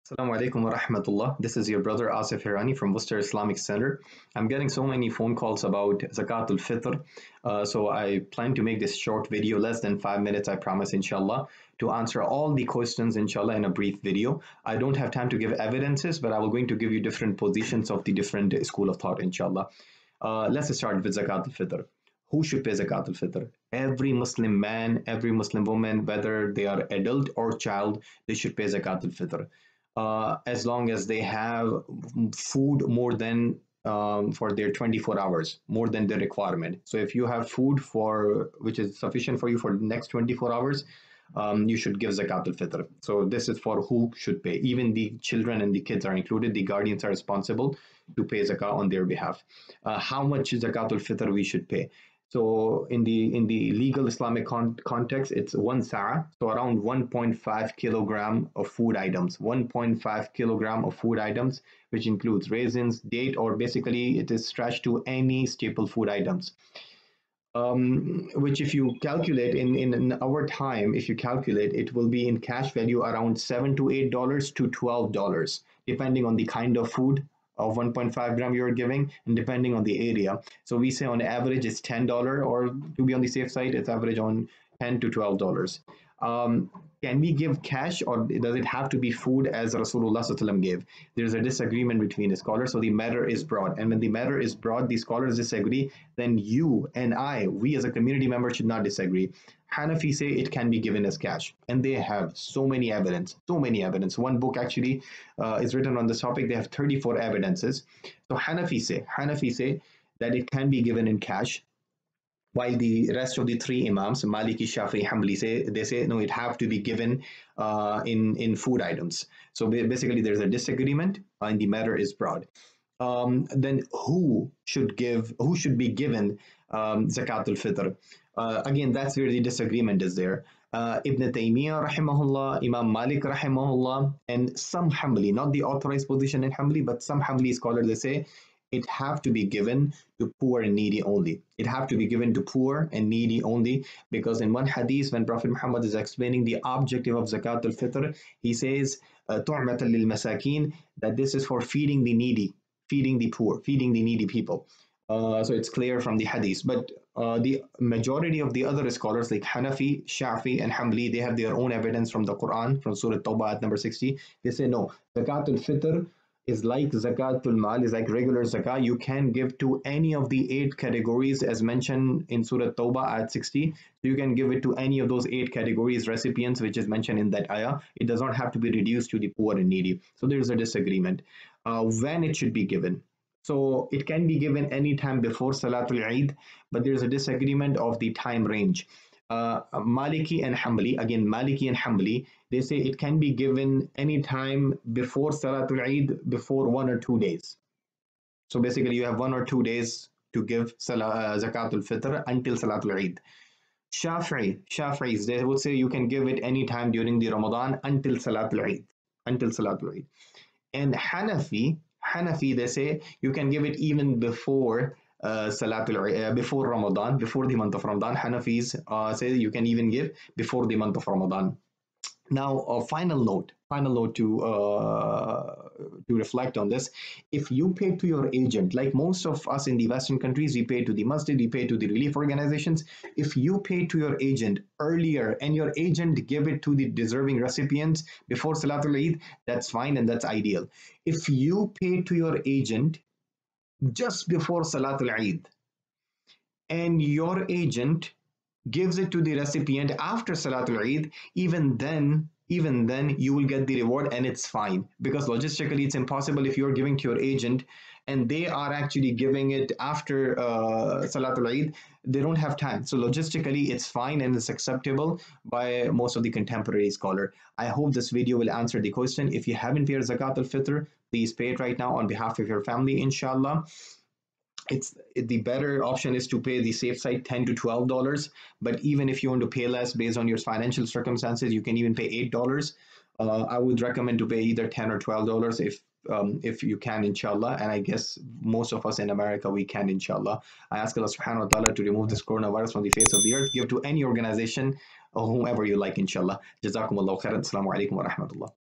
Assalamu alaikum wa rahmatullah. This is your brother Asif Hirani from Worcester Islamic Center. I'm getting so many phone calls about Zakatul Fitr. So I plan to make this short video, less than 5 minutes, I promise, inshallah, to answer all the questions, inshallah, in a brief video. I don't have time to give evidences, but I will going to give you different positions of the different school of thought, inshallah. Let's start with Zakatul Fitr. Who should pay Zakatul Fitr? Every Muslim man, every Muslim woman, whether they are adult or child, they should pay Zakatul Fitr. As long as they have food more than for their 24 hours, more than the requirement. So if you have food for which is sufficient for you for the next 24 hours, you should give Zakatul Fitr. So this is for who should pay. Even the children and the kids are included. The guardians are responsible to pay Zakah on their behalf. How much Zakatul Fitr we should pay? So in the legal Islamic context, it's 1 sa', so around 1.5 kilogram of food items. 1.5 kilogram of food items, which includes raisins, date, or basically it is stretched to any staple food items. Which if you calculate in our time, if you calculate, it will be in cash value around $7 to $8 to $12, depending on the kind of food of 1.5 gram you're giving and depending on the area. So we say on average it's $10, or to be on the safe side, it's average on $10 to $12. Can we give cash, or does it have to be food as Rasulullah SAW gave? There's a disagreement between the scholars, so the matter is broad. And when the matter is broad, the scholars disagree, then you and we as a community member should not disagree. Hanafi say it can be given as cash, and they have so many evidence. One book actually is written on this topic. They have 34 evidences. So Hanafi say that it can be given in cash, while the rest of the three imams, Maliki, Shafi, Hanbali, say no, it have to be given in food items. So basically, there's a disagreement, and the matter is broad. Then who should be given Zakatul Fitr? Again, that's where the disagreement is there. Ibn Taymiyyah rahimahullah, Imam Malik rahimahullah, and some Hanbali, not the authorized position in Hanbali, but some Hanbali scholars, they say it have to be given to poor and needy only. It have to be given to poor and needy only, because in one hadith, when Prophet Muhammad is explaining the objective of Zakatul Fitr, he says, "Tu'matan lil masakin," that this is for feeding the needy, feeding the poor, feeding the needy people. So it's clear from the hadith. But the majority of the other scholars like Hanafi, Shafi, and Hanbali, they have their own evidence from the Quran, from Surah Tawbah at number 60. They say no, Zakatul Fitr is like Zakatul Mal, is like regular Zakah. You can give to any of the 8 categories as mentioned in Surah Tawbah at 60. So you can give it to any of those 8 categories, recipients, which is mentioned in that ayah. It does not have to be reduced to the poor and needy. So there's a disagreement. When it should be given. So it can be given anytime before Salatul Eid, but there's a disagreement of the time range. Maliki and Hanbali, they say it can be given anytime before Salatul Eid, before 1 or 2 days. So basically you have 1 or 2 days to give Zakatul Fitr until Salatul Eid. Shafi'is, they would say you can give it anytime during the Ramadan until Salatul Eid. And Hanafi, they say you can give it even before before Ramadan, before the month of Ramadan. Hanafis say you can even give before the month of Ramadan. Now, a final note to reflect on this. If you pay to your agent, like most of us in the Western countries, we pay to the masjid, we pay to the relief organizations. If you pay to your agent earlier and your agent give it to the deserving recipients before Salatul Eid, that's fine and that's ideal. If you pay to your agent just before Salatul Eid and your agent gives it to the recipient after Salatul Eid, even then you will get the reward, and it's fine, because logistically it's impossible if you're giving to your agent and they are actually giving it after Salatul Eid. They don't have time. So logistically it's fine and it's acceptable by most of the contemporary scholar. I hope this video will answer the question. If you haven't paid Zakatul Fitr, please pay it right now on behalf of your family, inshallah. The better option is to pay the safe side $10 to $12, but even if you want to pay less based on your financial circumstances, you can even pay $8. I would recommend to pay either $10 or $12 if you can, inshallah. And I guess most of us in America, we can, inshallah. I ask Allah subhanahu wa ta'ala to remove this coronavirus from the face of the earth. Give to any organization or whomever you like, inshallah. Jazakumullahu khairan. Assalamu alaikum wa rahmatullah.